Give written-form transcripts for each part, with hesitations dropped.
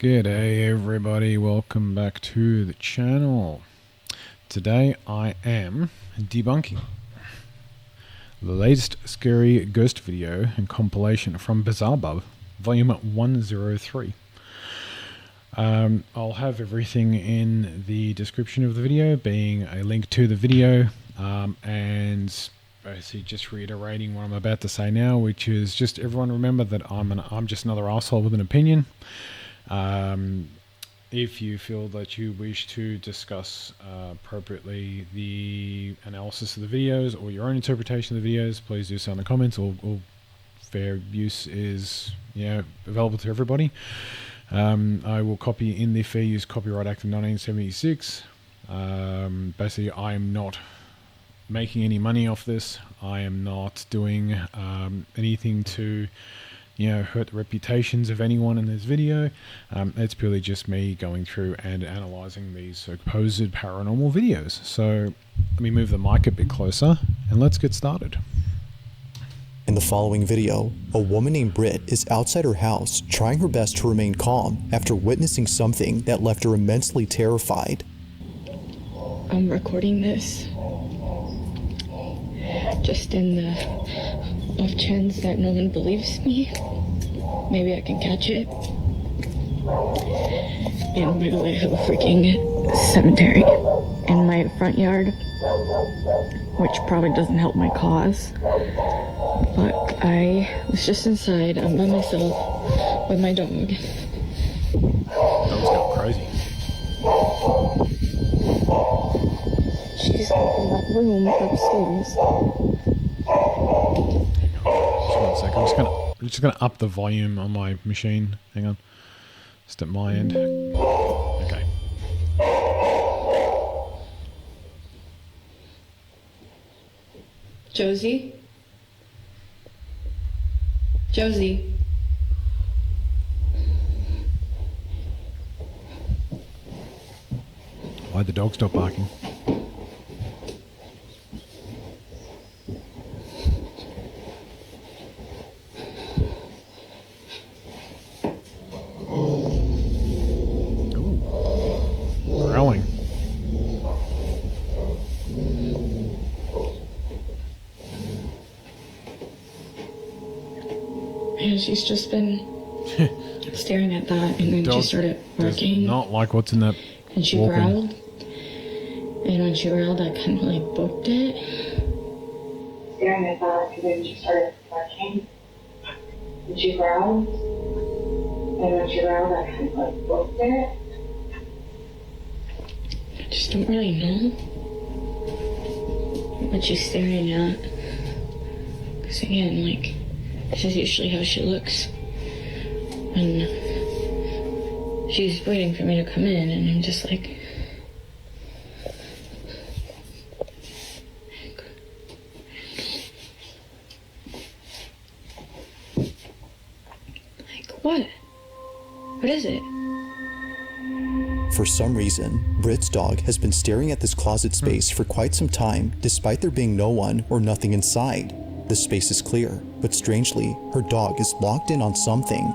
G'day everybody, welcome back to the channel. Today I am debunking the latest scary ghost video and compilation from BizarreBub, volume 103. I'll have everything in the description of the video, being a link to the video, and basically just reiterating what I'm about to say now, which is just everyone remember that I'm just another asshole with an opinion. If you feel that you wish to discuss appropriately the analysis of the videos or your own interpretation of the videos, please do so in the comments. All fair use is available to everybody. I will copy in the Fair Use Copyright Act of 1976. Basically, I'm not making any money off this. I am not doing anything to hurt the reputations of anyone in this video. It's purely just me going through and analyzing these supposed paranormal videos. So let me move the mic a bit closer and let's get started. In the following video, a woman named Britt is outside her house trying her best to remain calm after witnessing something that left her immensely terrified. I'm recording this just in the off chance that no one believes me. Maybe I can catch it. And by the way, I have a freaking cemetery in my front yard, which probably doesn't help my cause. But I was just inside. I'm by myself with my dog. Dog's going crazy. She's in that room upstairs. Just 1 second. I'm just gonna up the volume on my machine. Hang on. Just at my end. Okay. Josie? Josie? Why'd the dog stop barking? Growling. Yeah, she's just been staring at that, and then she started barking. Not like what's in that. And she growled. And when she growled, I kind of like booked it. Staring at that, and then she started barking. And she growled. And when she growled, I kind of like booked it. I just don't really know what she's staring at. Because again, like, this is usually how she looks when she's waiting for me to come in, and I'm just like, what? What is it? For some reason, Britt's dog has been staring at this closet space for quite some time, despite there being no one or nothing inside. The space is clear, but strangely, her dog is locked in on something.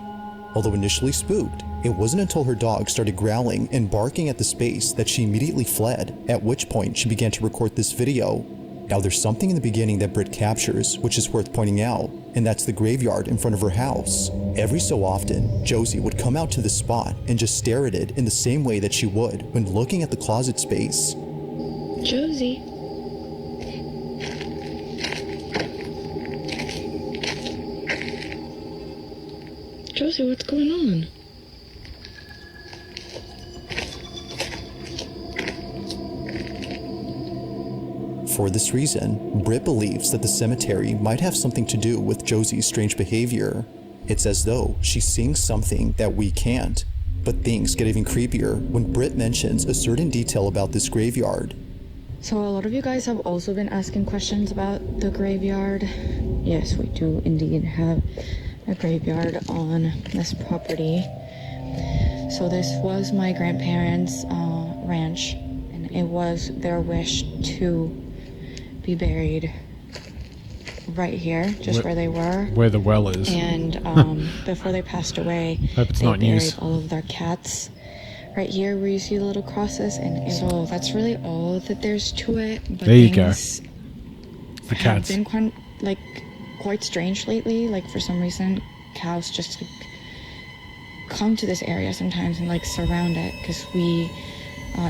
Although initially spooked, it wasn't until her dog started growling and barking at the space that she immediately fled, at which point she began to record this video. Now there's something in the beginning that Britt captures, which is worth pointing out, and that's the graveyard in front of her house. Every so often, Josie would come out to this spot and just stare at it in the same way that she would when looking at the closet space. Josie? Josie, what's going on? For this reason, Britt believes that the cemetery might have something to do with Josie's strange behavior. It's as though she's seeing something that we can't. But things get even creepier when Britt mentions a certain detail about this graveyard. So a lot of you guys have also been asking questions about the graveyard. Yes, we do indeed have a graveyard on this property. So this was my grandparents' ranch, and it was their wish to be buried right here, just where they were. Where the well is. And before they passed away, Hope it's they not buried news. all of their cats right here where you see the little crosses. And so that's really all that there's to it. But There you go. things The have cats. been quite strange lately. Like, for some reason, cows just come to this area sometimes and surround it, because we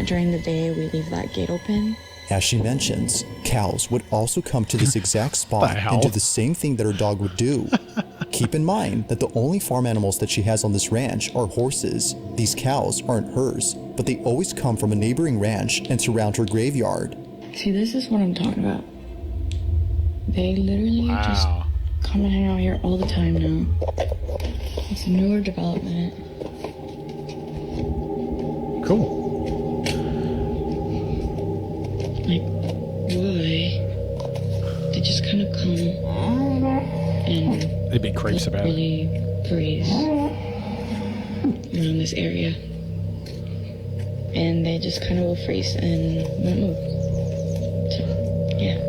during the day we leave that gate open. As she mentions, cows would also come to this exact spot hell? and do the same thing that her dog would do. Keep in mind that the only farm animals that she has on this ranch are horses. These cows aren't hers, but they always come from a neighboring ranch and surround her graveyard. See, this is what I'm talking about. They literally just Wow. come and hang out here all the time now. It's a newer development. Cool. Like, why? They just kind of come and They'd be creeps about it. really breeze around this area. And they just kind of will freeze and won't move. So, yeah.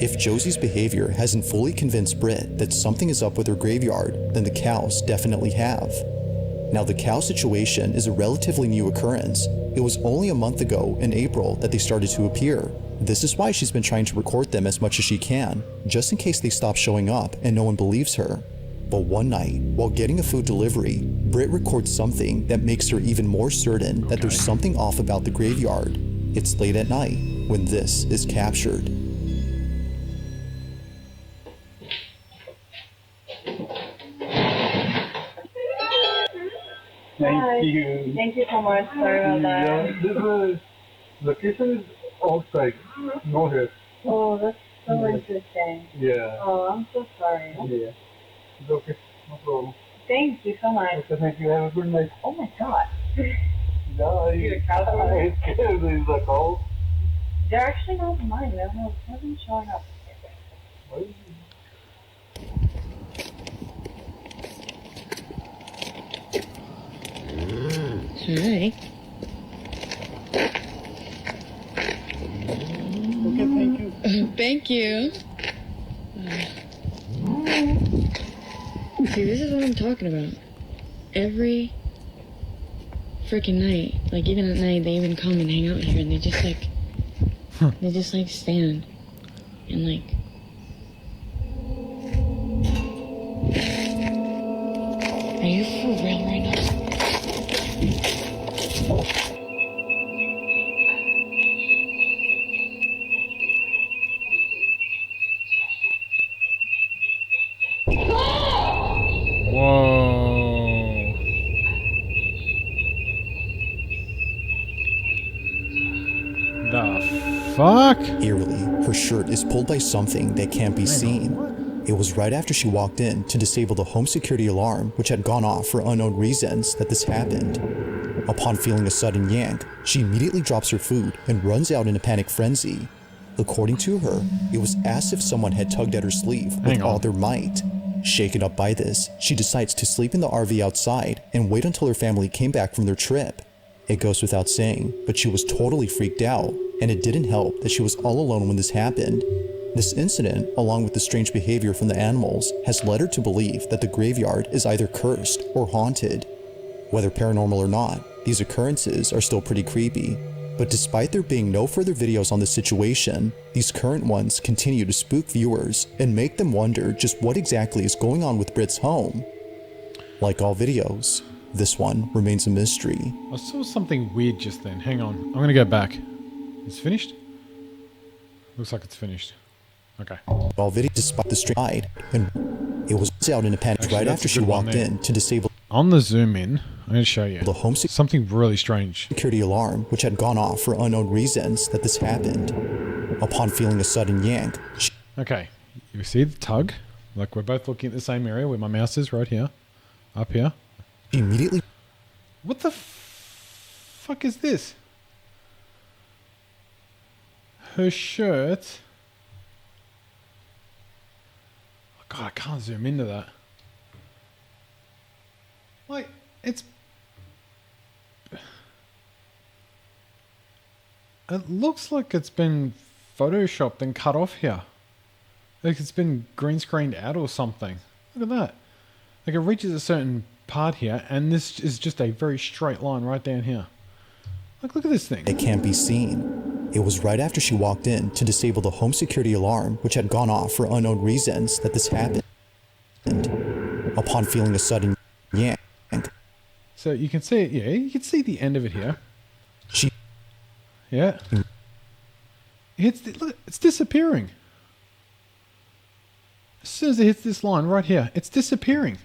If Josie's behavior hasn't fully convinced Britt that something is up with her graveyard, then the cows definitely have. Now, the cow situation is a relatively new occurrence. It was only a month ago in April that they started to appear. This is why she's been trying to record them as much as she can, just in case they stop showing up and no one believes her. But one night, while getting a food delivery, Britt records something that makes her even more certain that there's something off about the graveyard. It's late at night when this is captured. Thank you. Thank you so much. Sorry about that. This is location is outside, no here. Oh, that's so Yeah. interesting. Yeah. Oh, I'm so sorry. Yeah. It's okay. No problem. Thank you so much. Okay, thank you. Have a good night. Oh my god. Yeah, You're a cow dog? I'm scared. There is a cow. They're actually not mine. They're not showing up. What is it? Hi. Okay, thank you. Thank you. See, this is what I'm talking about. Every freaking night, even at night, they even come and hang out here, and they just stand and Are you for real right now? Whoa. The fuck? Eerily, her shirt is pulled by something that can't be seen. It was right after she walked in to disable the home security alarm, which had gone off for unknown reasons, that this happened. Upon feeling a sudden yank, she immediately drops her food and runs out in a panic frenzy. According to her, it was as if someone had tugged at her sleeve with Hang on. all their might. Shaken up by this, she decides to sleep in the RV outside and wait until her family came back from their trip. It goes without saying, but she was totally freaked out, and it didn't help that she was all alone when this happened. This incident, along with the strange behavior from the animals, has led her to believe that the graveyard is either cursed or haunted. Whether paranormal or not, these occurrences are still pretty creepy. But despite there being no further videos on this situation, these current ones continue to spook viewers and make them wonder just what exactly is going on with Britt's home. Like all videos, this one remains a mystery. I saw something weird just then. Hang on. I'm going to go back. It's finished? Looks like it's finished. Okay. All videos despite the strange and it was out in a panic Actually, right that's after a she good one walked there. in to disable On the zoom in, I'm going to show you the home something really strange. security alarm, which had gone off for unknown reasons, that this happened. Upon feeling a sudden yank, she Okay. You see the tug? Like we're both looking at the same area where my mouse is right here. Up here. immediately What the fuck is this? Her shirt. Oh God, I can't zoom into that. Like, it's... It looks like it's been photoshopped and cut off here. Like it's been green screened out or something. Look at that. Like it reaches a certain part here, and this is just a very straight line right down here. Like, look at this thing. It can't be seen. It was right after she walked in to disable the home security alarm, which had gone off for unknown reasons, that this happened. Upon feeling a sudden yank. So you can see it, yeah, you can see the end of it here. She Yeah. Look, it's disappearing. As soon as it hits this line right here, it's disappearing.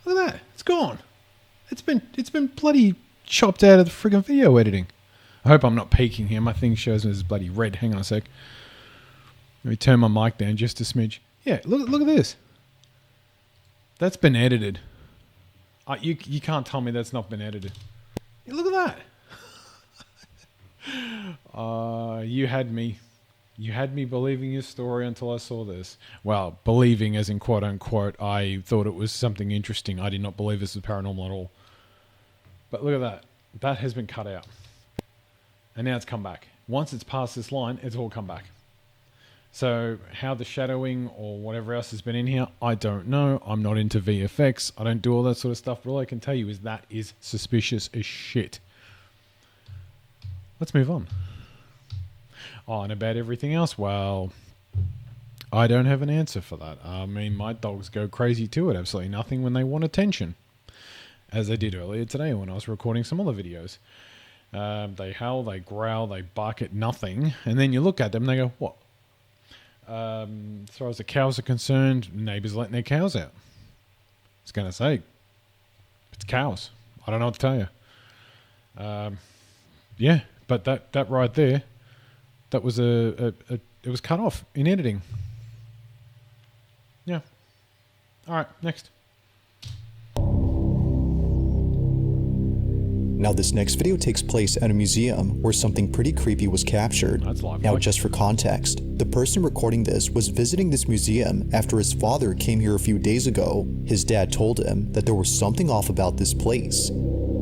Look at that. It's gone. It's been bloody chopped out of the friggin' video editing. I hope I'm not peeking here. My thing shows me this bloody red. Hang on a sec. Let me turn my mic down just a smidge. Yeah, look at this. That's been edited. You can't tell me that's not been edited. Yeah, look at that. You had me. You had me believing your story until I saw this. Well, believing as in quote unquote, I thought it was something interesting. I did not believe this was paranormal at all. But look at that. That has been cut out. And now it's come back. Once it's past this line, it's all come back. So how the shadowing or whatever else has been in here, I don't know. I'm not into VFX. I don't do all that sort of stuff. But all I can tell you is that is suspicious as shit. Let's move on. Oh, and about everything else, well, I don't have an answer for that. I mean, my dogs go crazy too at absolutely nothing when they want attention. As they did earlier today when I was recording some other videos. They howl, they growl, they bark at nothing. And then you look at them and they go, what? As far as the cows are concerned, neighbours letting their cows out. I was going to say, it's cows. I don't know what to tell you. Yeah, but that right there, that was it was cut off in editing. Yeah. All right, next. Now this next video takes place at a museum where something pretty creepy was captured. That's live. Now just for context, the person recording this was visiting this museum after his father came here a few days ago. His dad told him that there was something off about this place.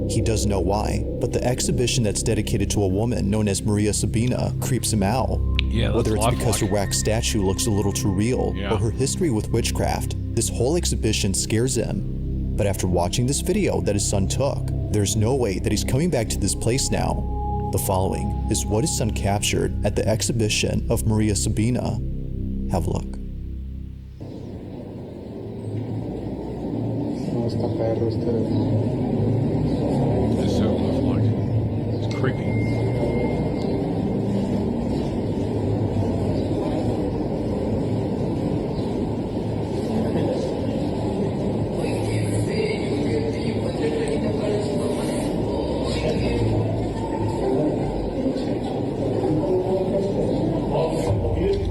He doesn't know why, but the exhibition that's dedicated to a woman known as Maria Sabina creeps him out. Yeah, that's whether it's because lifelike. her wax statue looks a little too real, Yeah. or her history with witchcraft, this whole exhibition scares him. But after watching this video that his son took, there's no way that he's coming back to this place now. The following is what his son captured at the exhibition of Maria Sabina. Have a look. It's so lifelike. It's creepy.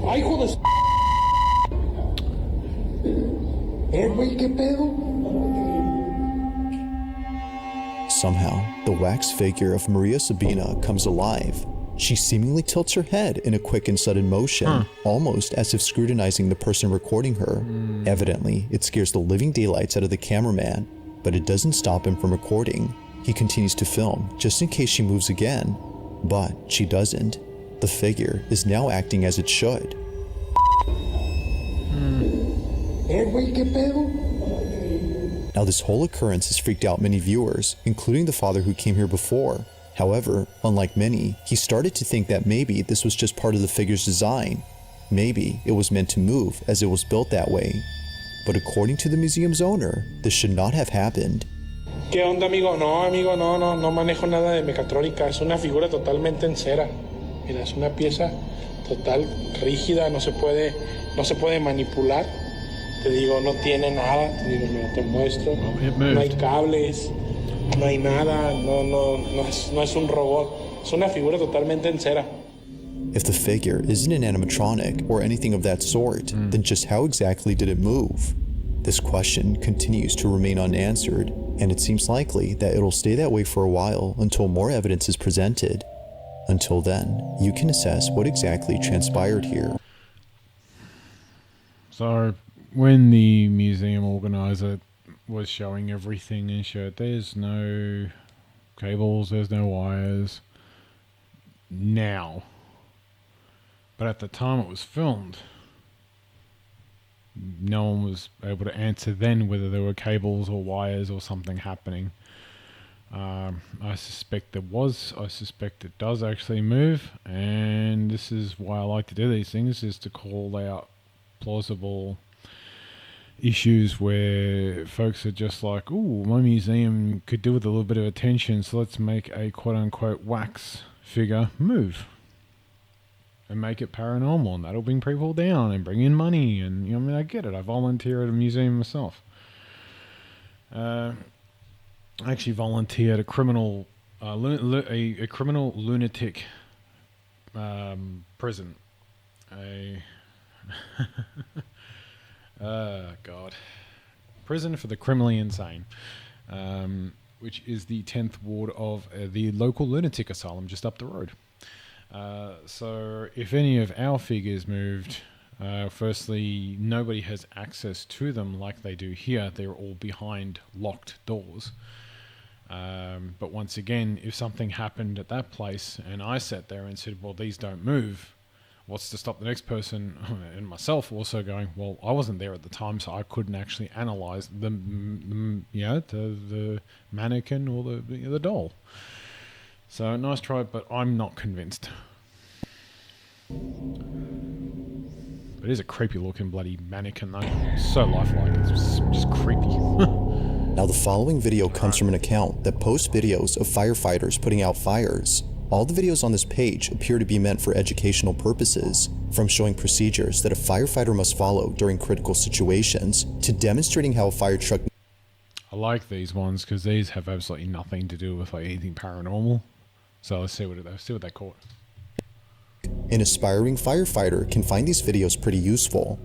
¡Ay, hijo de s... güey, qué pedo! Somehow, the wax figure of Maria Sabina comes alive. She seemingly tilts her head in a quick and sudden motion, almost as if scrutinizing the person recording her. Evidently, it scares the living daylights out of the cameraman, but it doesn't stop him from recording. He continues to film, just in case she moves again. But she doesn't. The figure is now acting as it should. Güey, qué pedo! Now this whole occurrence has freaked out many viewers, including the father who came here before. However, unlike many, he started to think that maybe this was just part of the figure's design. Maybe it was meant to move as it was built that way. But according to the museum's owner, this should not have happened. ¿Qué onda, amigo? No, amigo, no manejo nada de mecatrónica. Es una figura totalmente en cera. Mira, es una pieza total, rígida, no se puede manipular. Te digo, no tiene nada. Te digo, mira, te muestro. No hay cables, no hay nada, no es un robot. Es una figura totalmente en cera. If the figure isn't an animatronic or anything of that sort, then just how exactly did it move? This question continues to remain unanswered, and it seems likely that it'll stay that way for a while until more evidence is presented. Until then, you can assess what exactly transpired here. So, when the museum organizer was showing everything and showed there's no cables, there's no wires, now. But at the time it was filmed, no one was able to answer then whether there were cables or wires or something happening. I suspect there was. I suspect it does actually move, and this is why I like to do these things, is to call out plausible issues where folks are just like, ooh, my museum could do with a little bit of attention, so let's make a quote-unquote wax figure move and make it paranormal, and that'll bring people down and bring in money. And I mean, I get it. I volunteer at a museum myself. I actually volunteer at a criminal criminal lunatic prison. God. Prison for the criminally insane, which is the 10th ward of the local lunatic asylum just up the road. So if any of our figures moved, firstly, nobody has access to them like they do here. They're all behind locked doors. But once again, if something happened at that place and I sat there and said, well, these don't move, what's to stop the next person and myself also going, well, I wasn't there at the time, so I couldn't actually analyze the mannequin or the doll. So nice try, but I'm not convinced. It is a creepy looking bloody mannequin though. So lifelike, it's just creepy. Now, the following video comes from an account that posts videos of firefighters putting out fires. All the videos on this page appear to be meant for educational purposes, from showing procedures that a firefighter must follow during critical situations, to demonstrating how a fire truck... I like these ones because these have absolutely nothing to do with like anything paranormal. So let's see what they caught. An aspiring firefighter can find these videos pretty useful.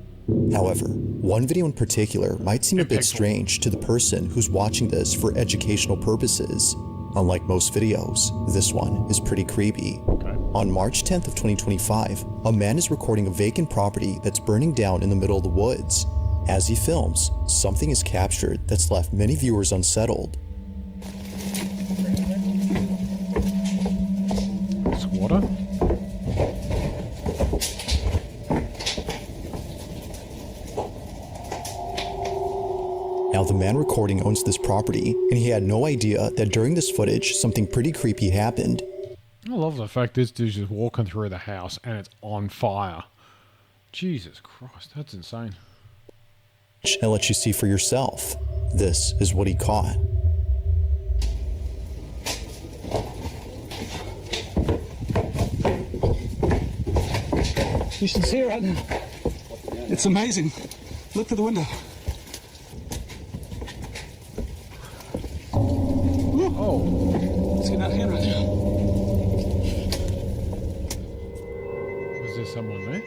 However, one video in particular might seem a bit strange to the person who's watching this for educational purposes. Unlike most videos, this one is pretty creepy. Okay. On March 10th of 2025, a man is recording a vacant property that's burning down in the middle of the woods. As he films, something is captured that's left many viewers unsettled. Squatter? Now, the man recording owns this property, and he had no idea that during this footage, something pretty creepy happened. I love the fact this dude's just walking through the house and it's on fire. Jesus Christ, that's insane. And let you see for yourself. This is what he caught. You should see it right now. It's amazing. Look through the window. Oh, It's getting out of hand right now. was there someone there?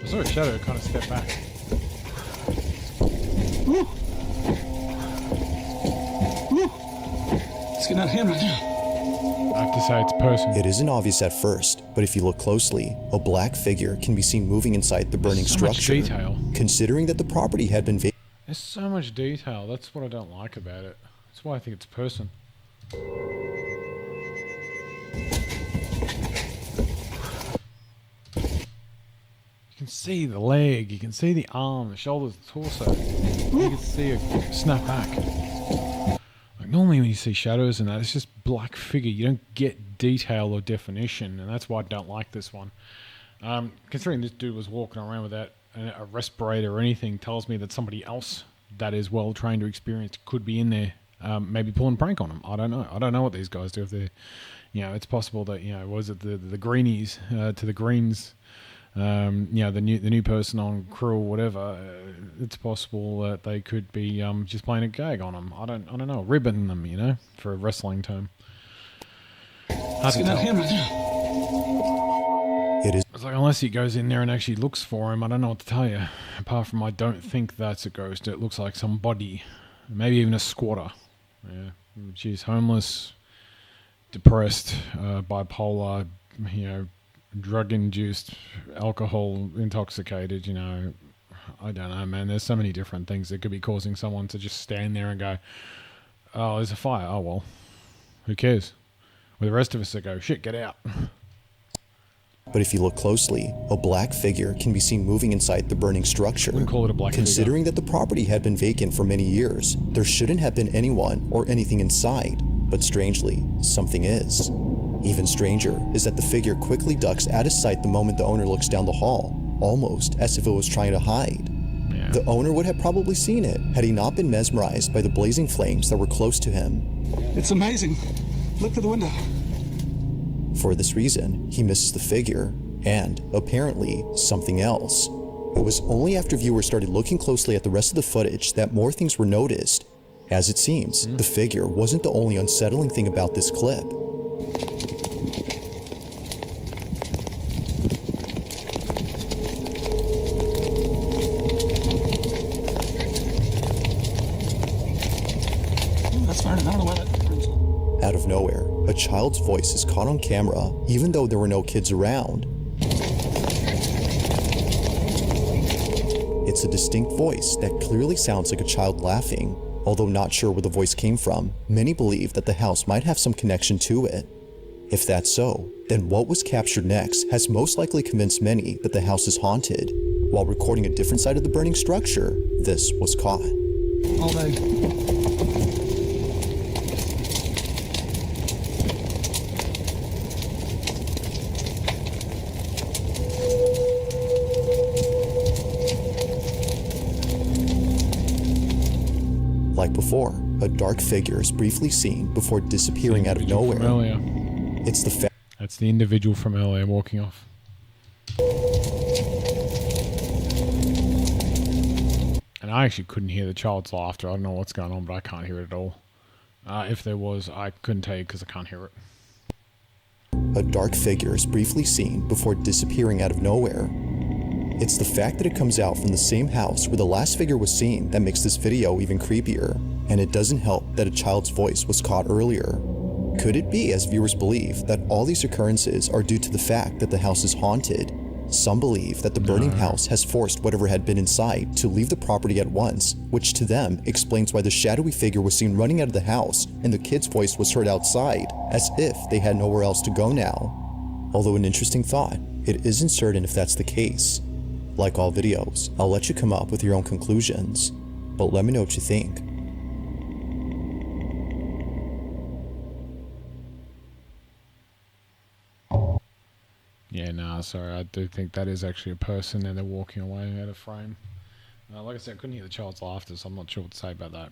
I saw a shadow kind of step back. Woo. Woo. It's getting out of hand right now. I have to say it's a person. It isn't obvious at first, but if you look closely, a black figure can be seen moving inside the burning so much structure. detail. Considering that the property had been vacant. There's so much detail. That's what I don't like about it. That's why I think it's a person. You can see the leg, you can see the arm, the shoulders, the torso. You can see a snap back. Like normally when you see shadows and that, it's just black figure. You don't get detail or definition, and that's why I don't like this one. Considering this dude was walking around without a respirator or anything, tells me that somebody else that is well trained or experienced could be in there, maybe pulling a prank on them. I don't know. I don't know what these guys do. If they're, it's possible that was it the greenies to the greens. The new person on crew or whatever, it's possible that they could be just playing a gag on them. I don't know, ribbon them, for a wrestling term. Hard to tell. It is. It's like unless he goes in there and actually looks for him, I don't know what to tell you. Apart from I don't think that's a ghost. It looks like somebody, maybe even a squatter. Yeah, she's homeless, depressed, bipolar, drug-induced, alcohol intoxicated, I don't know, man. There's so many different things that could be causing someone to just stand there and go, oh, there's a fire. Oh, well, who cares? With the rest of us that go, shit, get out. But if you look closely, a black figure can be seen moving inside the burning structure. Wouldn't call it a black Considering that the property had been vacant for many years, there shouldn't have been anyone or anything inside. But strangely, something is. Even stranger is that the figure quickly ducks out of sight the moment the owner looks down the hall, almost as if it was trying to hide. Yeah. The owner would have probably seen it had he not been mesmerized by the blazing flames that were close to him. It's amazing. Look through the window. For this reason, he misses the figure and, apparently, something else. It was only after viewers started looking closely at the rest of the footage that more things were noticed. As it seems, the figure wasn't the only unsettling thing about this clip. That's fine. I don't know why that. Out of nowhere, a child's voice is caught on camera, even though there were no kids around. It's a distinct voice that clearly sounds like a child laughing. Although not sure where the voice came from, many believe that the house might have some connection to it. If that's so, then what was captured next has most likely convinced many that the house is haunted. While recording a different side of the burning structure, this was caught. All day. Like before, a dark figure is briefly seen before disappearing out of nowhere. From earlier. It's the fact. That's the individual from earlier walking off. And I actually couldn't hear the child's laughter. I don't know what's going on, but I can't hear it at all. If there was, I couldn't tell you because I can't hear it. A dark figure is briefly seen before disappearing out of nowhere. It's the fact that it comes out from the same house where the last figure was seen that makes this video even creepier. And it doesn't help that a child's voice was caught earlier. Could it be, as viewers believe, that all these occurrences are due to the fact that the house is haunted? Some believe that the burning house has forced whatever had been inside to leave the property at once, which to them explains why the shadowy figure was seen running out of the house and the kid's voice was heard outside, as if they had nowhere else to go now. Although an interesting thought, it isn't certain if that's the case. Like all videos, I'll let you come up with your own conclusions, but let me know what you think. Yeah, nah, sorry. I do think that is actually a person and they're walking away out of frame. Like I said, I couldn't hear the child's laughter, so I'm not sure what to say about that.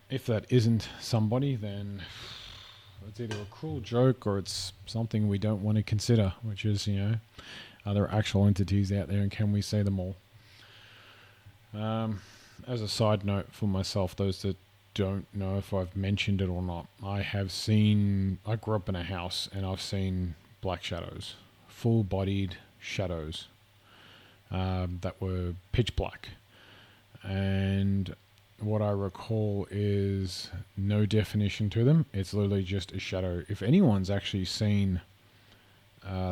If that isn't somebody, then it's either a cruel joke or it's something we don't want to consider, which is, you know, are there actual entities out there and can we see them all? As a side note for myself, those that don't know if I've mentioned it or not, I grew up in a house and I've seen black shadows, full-bodied shadows that were pitch black. And what I recall is no definition to them. It's literally just a shadow. If anyone's actually seen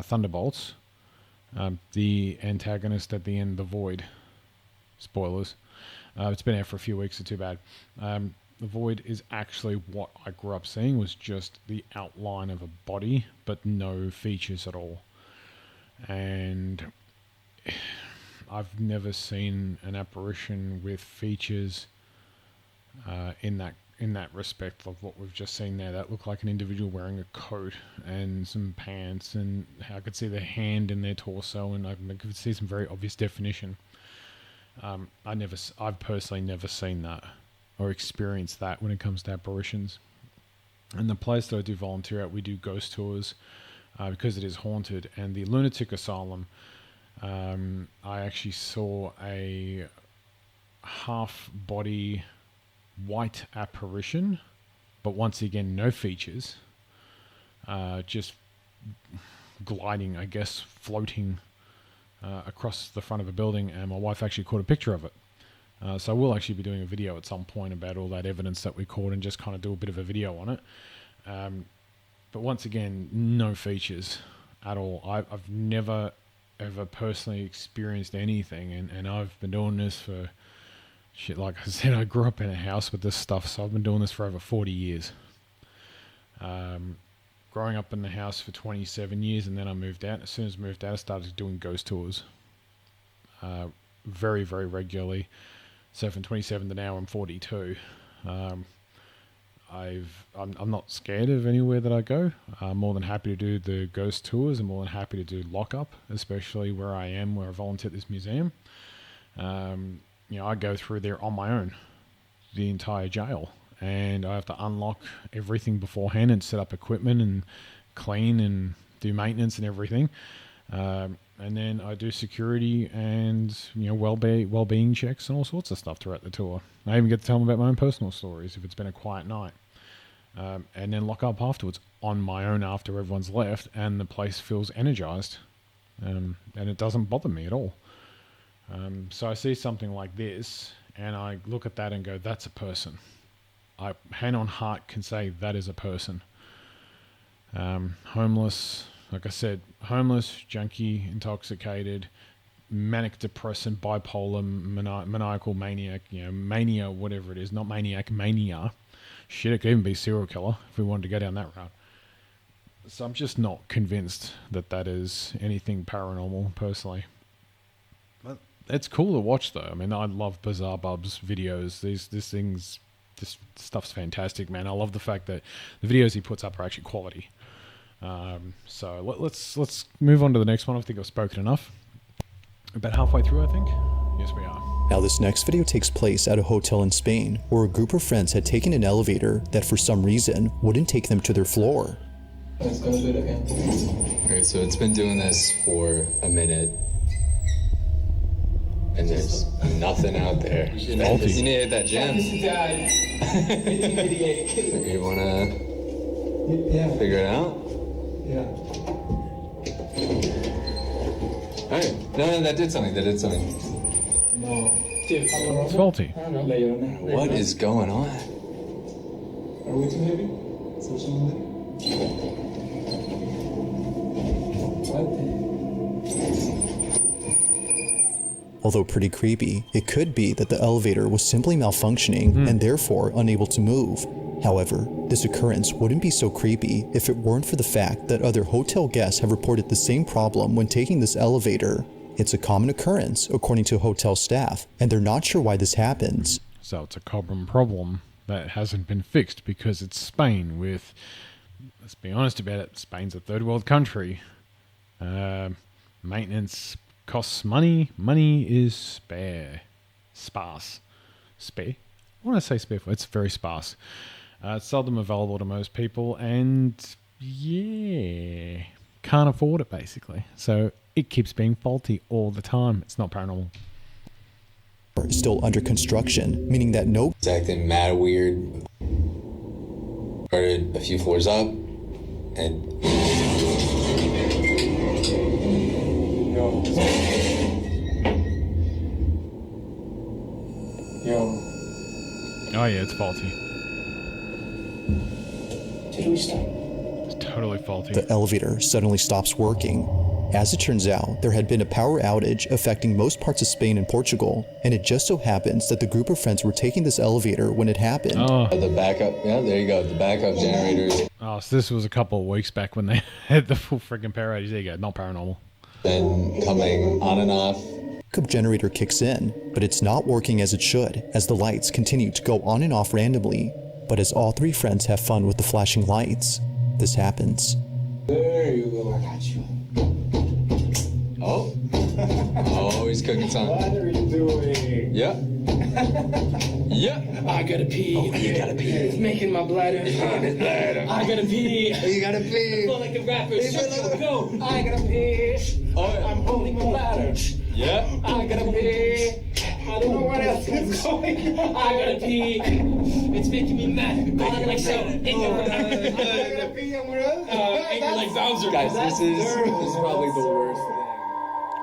Thunderbolts, the antagonist at the end, the Void, spoilers, it's been out for a few weeks, so too bad. The Void is actually what I grew up seeing, was just the outline of a body, but no features at all. And I've never seen an apparition with features in that respect of what we've just seen there. That looked like an individual wearing a coat and some pants, and I could see the hand in their torso, and I could see some very obvious definition. I've personally never seen that or experienced that when it comes to apparitions. And the place that I do volunteer at, we do ghost tours because it is haunted. And the lunatic asylum, I actually saw a half-body white apparition, but once again, no features, just gliding, I guess, floating across the front of a building, and my wife actually caught a picture of it. So I will actually be doing a video at some point about all that evidence that we caught and just kind of do a bit of a video on it. But once again, no features at all. I've never ever personally experienced anything, and I've been doing this for shit. Like I said, I grew up in a house with this stuff, so I've been doing this for over 40 years. growing up in the house for 27 years, and then I moved out. As soon as I moved out, I started doing ghost tours very, very regularly. So from 27 to now, I'm 42. I'm not scared of anywhere that I go. I'm more than happy to do the ghost tours. I'm more than happy to do lockup, especially where I am, where I volunteer at this museum. I go through there on my own, the entire jail, and I have to unlock everything beforehand and set up equipment and clean and do maintenance and everything. And then I do security and well-being checks and all sorts of stuff throughout the tour. I even get to tell them about my own personal stories if it's been a quiet night. And then lock up afterwards on my own after everyone's left, and the place feels energized, and it doesn't bother me at all. So I see something like this, and I look at that and go, that's a person. I, hand on heart, can say that is a person. Homeless, like I said, homeless, junkie, intoxicated, manic depressant, bipolar, maniacal, maniac, mania, whatever it is, not maniac, mania. Shit, it could even be serial killer if we wanted to go down that route. So I'm just not convinced that that is anything paranormal, personally. But it's cool to watch, though. I mean, I love BizarreBub's videos. This stuff's fantastic, man. I love the fact that the videos he puts up are actually quality. So let's move on to the next one. I think I've spoken enough. About halfway through, I think. Yes, we are. Now this next video takes place at a hotel in Spain where a group of friends had taken an elevator that for some reason wouldn't take them to their floor. Let's go do it again. Okay, so it's been doing this for a minute. And there's nothing out there. You need to hit that jam. You wanna figure it out? Yeah. Alright. No, that did something. No. It's faulty. What is going on? Are we too heavy? Although pretty creepy, it could be that the elevator was simply malfunctioning and therefore unable to move. However, this occurrence wouldn't be so creepy if it weren't for the fact that other hotel guests have reported the same problem when taking this elevator. It's a common occurrence, according to hotel staff, and they're not sure why this happens. So it's a common problem that hasn't been fixed because it's Spain with, let's be honest about it, Spain's a third world country. Maintenance costs money. Money is sparse. Spare? I want to say spare, it's very sparse. It's seldom available to most people, and can't afford it basically. So it keeps being faulty all the time. It's not paranormal. Still under construction, meaning that no It's acting mad weird. Started a few floors up, and Oh yeah, it's faulty. Did we stop? It's totally faulty. the elevator suddenly stops working. As it turns out, there had been a power outage affecting most parts of Spain and Portugal, and it just so happens that the group of friends were taking this elevator when it happened. the backup, there you go, the backup generators. Oh, so this was a couple of weeks back when they had the full freaking power outage. There you go, not paranormal. Been coming on and off. Backup generator kicks in, but it's not working as it should, as the lights continue to go on and off randomly. But as all three friends have fun with the flashing lights, this happens. There you go. I got you. Oh, he's cooking something. What are you doing? Yeah. I gotta pee. Oh, you gotta pee. It's making my bladder. I gotta pee. You gotta pee. Feel like the rappers. Go. I gotta pee. Oh, yeah. I'm holding my bladder. Yeah. I gotta pee. I don't know what else is going on. I gotta pee. It's making me mad. I like so ignorant. I gotta pee. Angry like Bowser. Guys, this is probably the worst thing.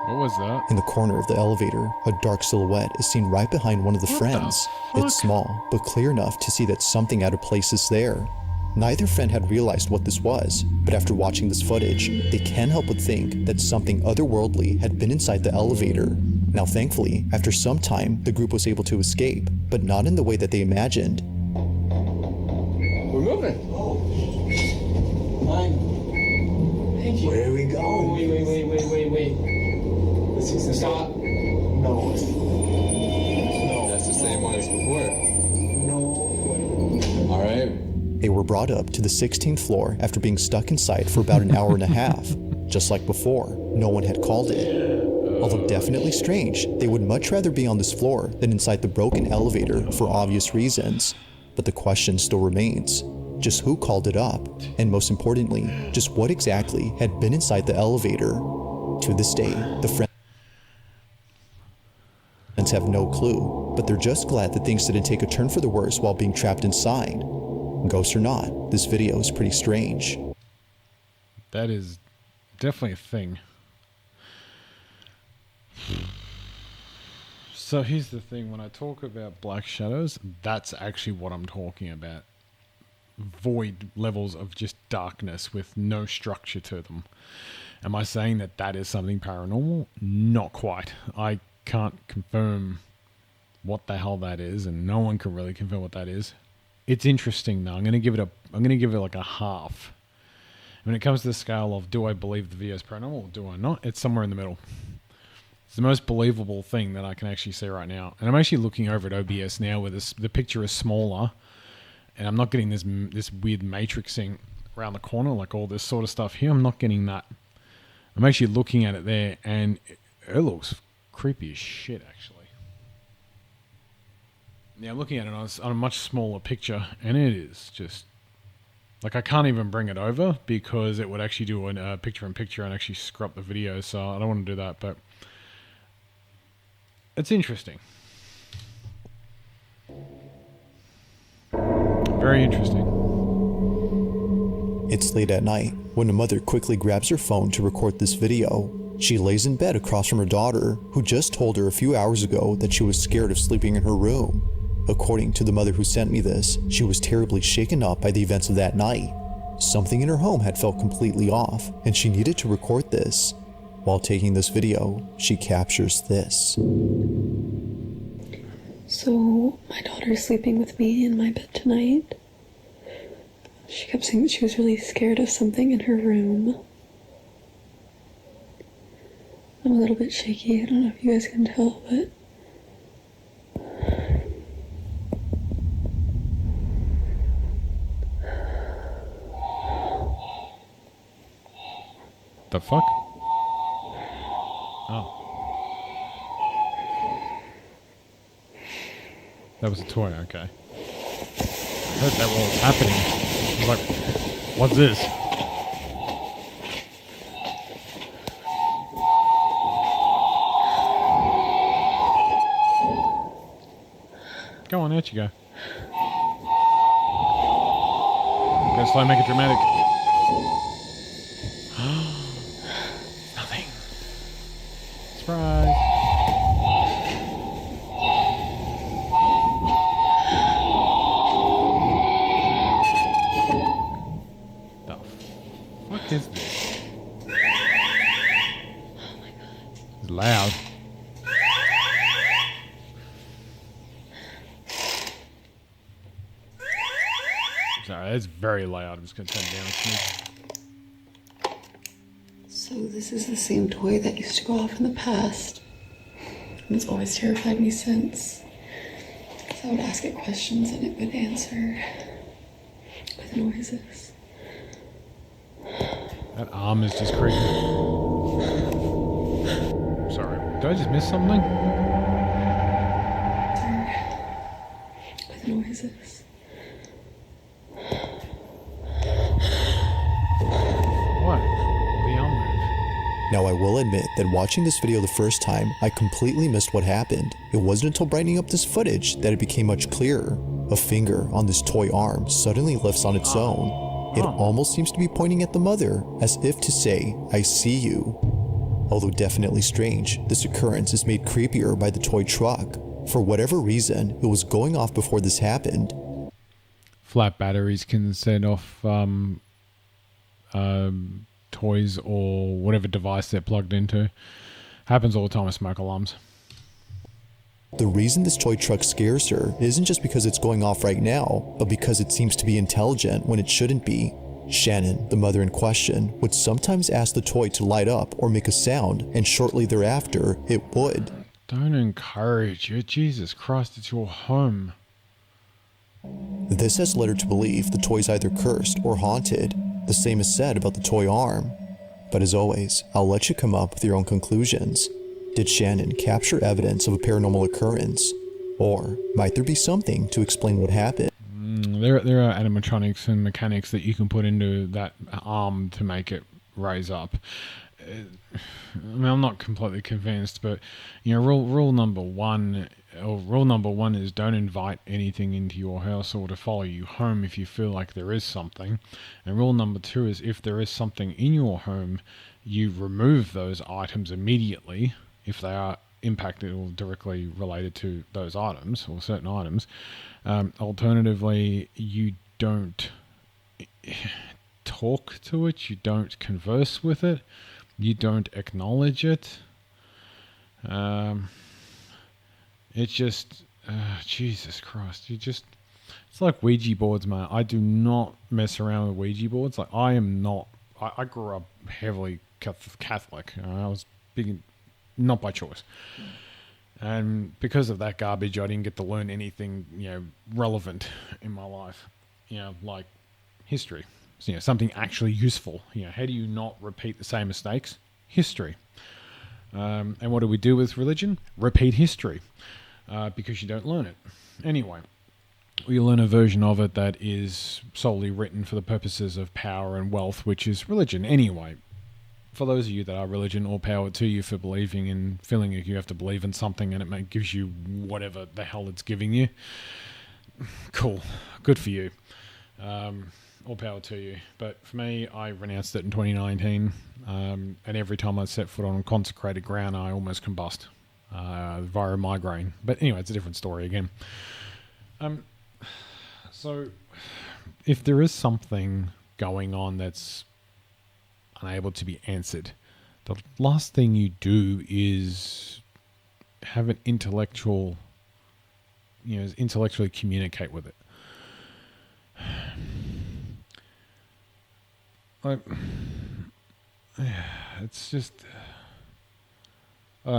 What was that? In the corner of the elevator, a dark silhouette is seen right behind one of the friends. It's small, but clear enough to see that something out of place is there. Neither friend had realized what this was, but after watching this footage, they can't help but think that something otherworldly had been inside the elevator. Now thankfully, after some time, the group was able to escape, but not in the way that they imagined. We're moving. fine. Thank you. Where are we going? Wait. Stop. No. That's the same one as before. No. All right. They were brought up to the 16th floor after being stuck inside for about an hour and a half. Just like before, no one had called it. Although definitely strange, they would much rather be on this floor than inside the broken elevator for obvious reasons. But the question still remains, just who called it up? And most importantly, just what exactly had been inside the elevator? To this day, the friends have no clue, but they're just glad that things didn't take a turn for the worse while being trapped inside. Ghost or not, this video is pretty strange. That is definitely a thing. So here's the thing, when I talk about black shadows, that's actually what I'm talking about. Void levels of just darkness with no structure to them. Am I saying that that is something paranormal? Not quite. I can't confirm what the hell that is, and no one can really confirm what that is. It's interesting though. I'm gonna give it like a half. When it comes to the scale of do I believe the video is paranormal or do I not, it's somewhere in the middle. It's the most believable thing that I can actually see right now. And I'm actually looking over at OBS now where the picture is smaller and I'm not getting this weird matrixing around the corner, like all this sort of stuff here. I'm not getting that. I'm actually looking at it there and it looks creepy as shit actually. Now I'm looking at it on a much smaller picture and it is just, like I can't even bring it over because it would actually do a picture-in-picture and actually screw up the video, so I don't want to do that, but it's interesting. Very interesting. It's late at night when a mother quickly grabs her phone to record this video. She lays in bed across from her daughter, who just told her a few hours ago that she was scared of sleeping in her room. According to the mother who sent me this, she was terribly shaken up by the events of that night. Something in her home had felt completely off, and she needed to record this. While taking this video, she captures this. So, my daughter's sleeping with me in my bed tonight. She kept saying that she was really scared of something in her room. I'm a little bit shaky, I don't know if you guys can tell, but The fuck? Oh. That was a toy, okay. I heard that while it was happening. I was like, what's this? Go on, out you go. Go slow, make it dramatic. Nothing. Surprise. The fuck is this? oh my god. It's loud. Sorry, it's very loud. I'm just going to turn it down a smidge. So this is the same toy that used to go off in the past. And it's always terrified me since. So I would ask it questions and it would answer with noises. That arm is just creepy. Sorry, did I just miss something? With noises. What? The arm move. Now I will admit that watching this video the first time, I completely missed what happened. It wasn't until brightening up this footage that it became much clearer. A finger on this toy arm suddenly lifts on its own. It almost seems to be pointing at the mother, as if to say, I see you. Although definitely strange, this occurrence is made creepier by the toy truck. For whatever reason, it was going off before this happened. Flat batteries can set off toys or whatever device they're plugged into. Happens all the time with smoke alarms. The reason this toy truck scares her isn't just because it's going off right now, but because it seems to be intelligent when it shouldn't be. Shannon, the mother in question, would sometimes ask the toy to light up or make a sound, and shortly thereafter, it would. Don't encourage it. Jesus Christ, it's your home. This has led her to believe the toy's either cursed or haunted. The same is said about the toy arm. But as always, I'll let you come up with your own conclusions. Did Shannon capture evidence of a paranormal occurrence? Or might there be something to explain what happened? There are animatronics and mechanics that you can put into that arm to make it raise up. I mean, I'm not completely convinced, but you know, rule number one is don't invite anything into your house or to follow you home if you feel like there is something. And rule number two is if there is something in your home, you remove those items immediately if they are impacted or directly related to those items or certain items. Alternatively, you don't talk to it, you don't converse with it, you don't acknowledge it. It's just, Jesus Christ, it's like Ouija boards, man. I do not mess around with Ouija boards. Like, I grew up heavily Catholic. I was big, not by choice. And because of that garbage, I didn't get to learn anything, relevant in my life. Like history. So, something actually useful. How do you not repeat the same mistakes? History. And what do we do with religion? Repeat history. Because you don't learn it. Anyway, we learn a version of it that is solely written for the purposes of power and wealth, which is religion. Anyway, for those of you that are religion, all power to you for believing and feeling like you have to believe in something and it gives you whatever the hell it's giving you. Cool. Good for you. All power to you. But for me, I renounced it in 2019. And every time I set foot on consecrated ground, I almost combust via a migraine. But anyway, it's a different story again. So if there is something going on that's unable to be answered, the last thing you do is have an intellectually communicate with it. Like, it's just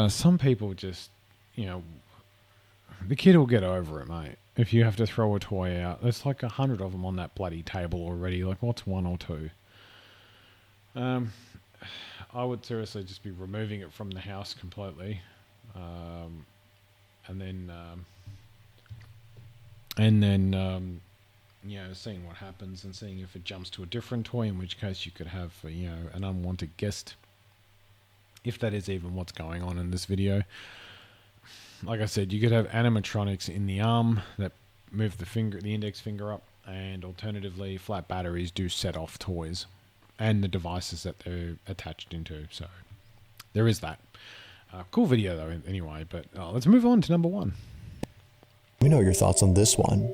some people just, the kid will get over it, mate. If you have to throw a toy out, there's like 100 of them on that bloody table already. Like, what's one or two? I would seriously just be removing it from the house completely, and then seeing what happens and seeing if it jumps to a different toy, in which case you could have an unwanted guest, if that is even what's going on in this video. Like I said, you could have animatronics in the arm that move the index finger up, and alternatively, flat batteries do set off toys and the devices that they're attached into. So there is that. Cool video though, anyway. But let's move on to number one. We know your thoughts on this one.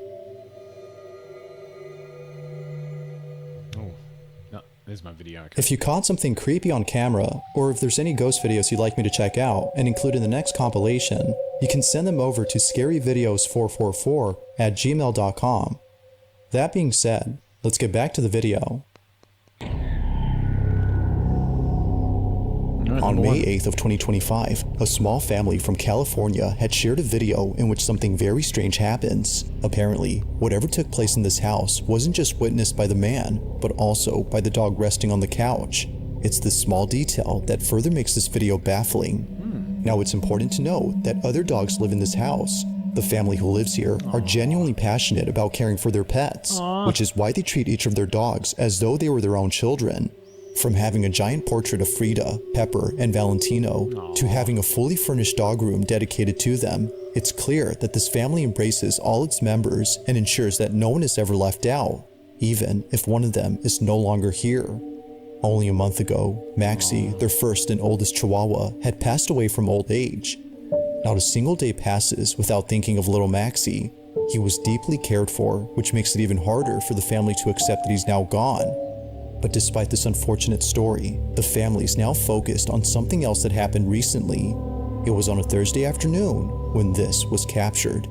There's my video. Okay. If you caught something creepy on camera, or if there's any ghost videos you'd like me to check out and include in the next compilation, you can send them over to scaryvideos444@gmail.com. That being said, let's get back to the video. On May 8th of 2025, a small family from California had shared a video in which something very strange happens. Apparently, whatever took place in this house wasn't just witnessed by the man, but also by the dog resting on the couch. It's this small detail that further makes this video baffling. Now, it's important to note that other dogs live in this house. The family who lives here are genuinely passionate about caring for their pets, which is why they treat each of their dogs as though they were their own children. From having a giant portrait of Frida, Pepper, and Valentino, to having a fully furnished dog room dedicated to them, it's clear that this family embraces all its members and ensures that no one is ever left out, even if one of them is no longer here. Only a month ago, Maxie, their first and oldest Chihuahua, had passed away from old age. Not a single day passes without thinking of little Maxie. He was deeply cared for, which makes it even harder for the family to accept that he's now gone. But despite this unfortunate story, the family's now focused on something else that happened recently. It was on a Thursday afternoon when this was captured.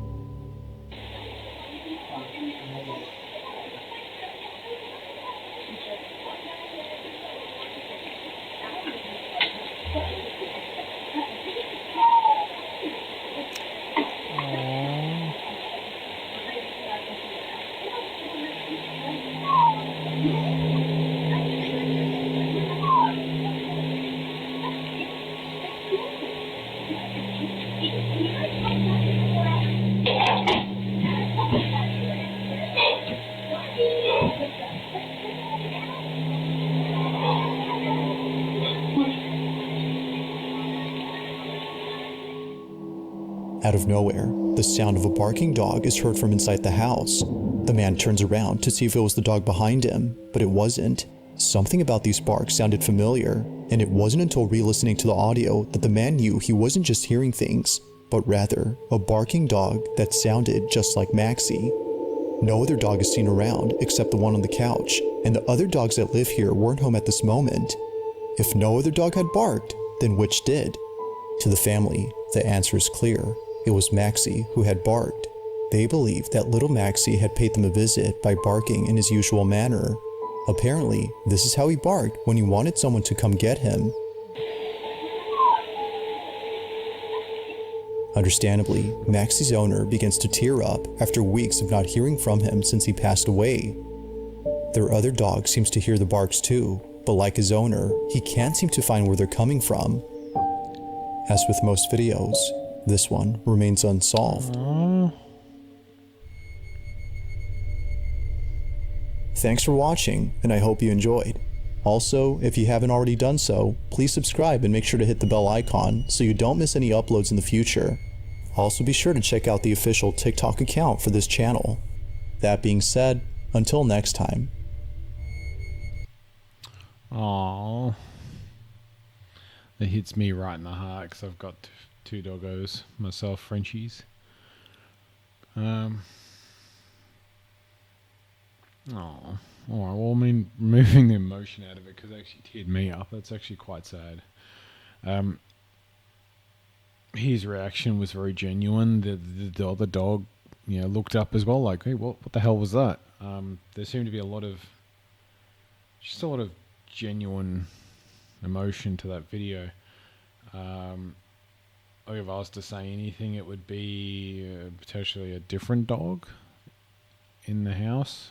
of nowhere, the sound of a barking dog is heard from inside the house. The man turns around to see if it was the dog behind him, but it wasn't. Something about these barks sounded familiar, and it wasn't until re-listening to the audio that the man knew he wasn't just hearing things, but rather a barking dog that sounded just like Maxie. No other dog is seen around except the one on the couch, and the other dogs that live here weren't home at this moment. If no other dog had barked, then which did? To the family, the answer is clear. It was Maxie who had barked. They believed that little Maxie had paid them a visit by barking in his usual manner. Apparently, this is how he barked when he wanted someone to come get him. Understandably, Maxie's owner begins to tear up after weeks of not hearing from him since he passed away. Their other dog seems to hear the barks too, but like his owner, he can't seem to find where they're coming from. As with most videos, this one remains unsolved. Thanks for watching, and I hope you enjoyed. Also, if you haven't already done so, please subscribe and make sure to hit the bell icon so you don't miss any uploads in the future. Also be sure to check out the official TikTok account for this channel. That being said, until next time. Aww. It hits me right in the heart because I've got two doggos myself, Frenchies. Oh, alright, well, I mean, removing the emotion out of it because it actually teared me up. That's actually quite sad. His reaction was very genuine. The other dog, you know, looked up as well, like, hey, what the hell was that? There seemed to be just a lot of genuine emotion to that video. If I was to say anything, it would be potentially a different dog in the house.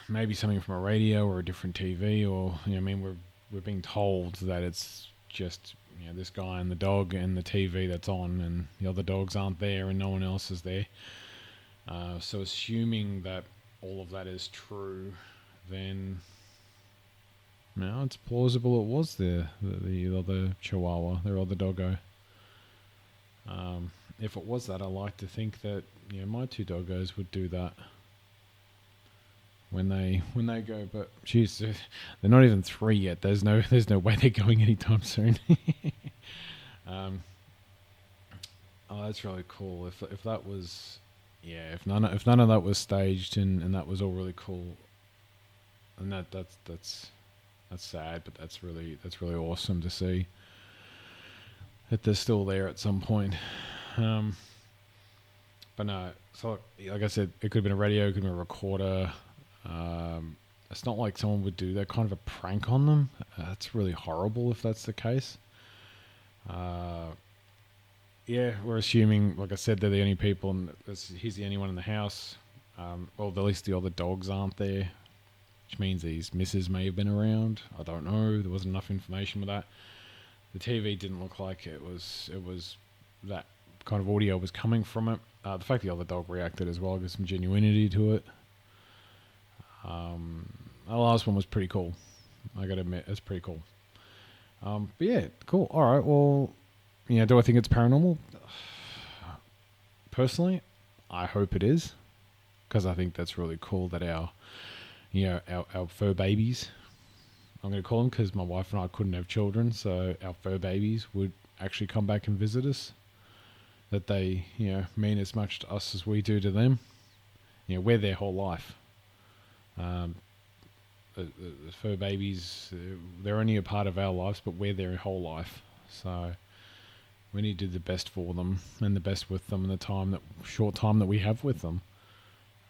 Maybe something from a radio or a different TV, or, you know, I mean, we're being told that it's just, you know, this guy and the dog and the TV that's on, and the other dogs aren't there and no one else is there. So assuming that all of that is true, then now it's plausible it was the other Chihuahua, their other doggo. If it was that, I like to think that, you know, my two doggos would do that when they go. But geez, they're not even 3 yet. There's no way they're going anytime soon. Oh, that's really cool. If that was, yeah, if none of that was staged and that was all really cool, and that's sad, but that's really awesome to see that they're still there at some point. But no, so like I said, it could have been a radio, it could have been a recorder. It's not like someone would do that kind of a prank on them. That's really horrible if that's the case. Yeah, we're assuming, like I said, they're the only people, and he's the only one in the house. Well, at least the other dogs aren't there, which means these misses may have been around. I don't know. There wasn't enough information with that. The TV didn't look like it was that kind of audio was coming from it. The fact the other dog reacted as well gives some genuinity to it. The last one was pretty cool. I gotta admit, it's pretty cool. But yeah, cool. All right. Well, you know, do I think it's paranormal? Personally, I hope it is, because I think that's really cool that our fur babies, I'm going to call them, because my wife and I couldn't have children, so our fur babies would actually come back and visit us. That they, you know, mean as much to us as we do to them. You know, we're their whole life. The fur babies, they're only a part of our lives, but we're their whole life. So we need to do the best for them and the best with them in the short time that we have with them.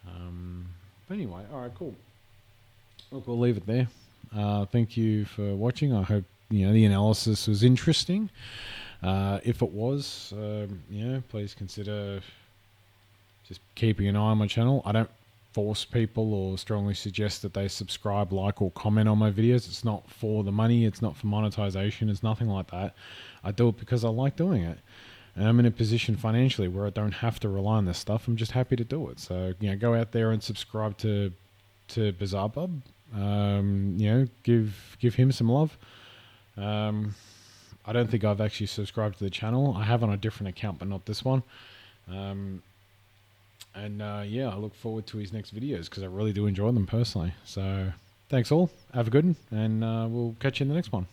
But anyway, all right, cool. Look, we'll leave it there. Thank you for watching. I hope, you know, the analysis was interesting. If it was, you know, please consider just keeping an eye on my channel. I don't force people or strongly suggest that they subscribe, like, or comment on my videos. It's not for the money. It's not for monetization. It's nothing like that. I do it because I like doing it. And I'm in a position financially where I don't have to rely on this stuff. I'm just happy to do it. So, you know, go out there and subscribe to BizarreBub. You know, give him some love. I don't think I've actually subscribed to the channel. I have on a different account, but not this one. Yeah, I look forward to his next videos because I really do enjoy them personally. So thanks all. Have a good one, and we'll catch you in the next one.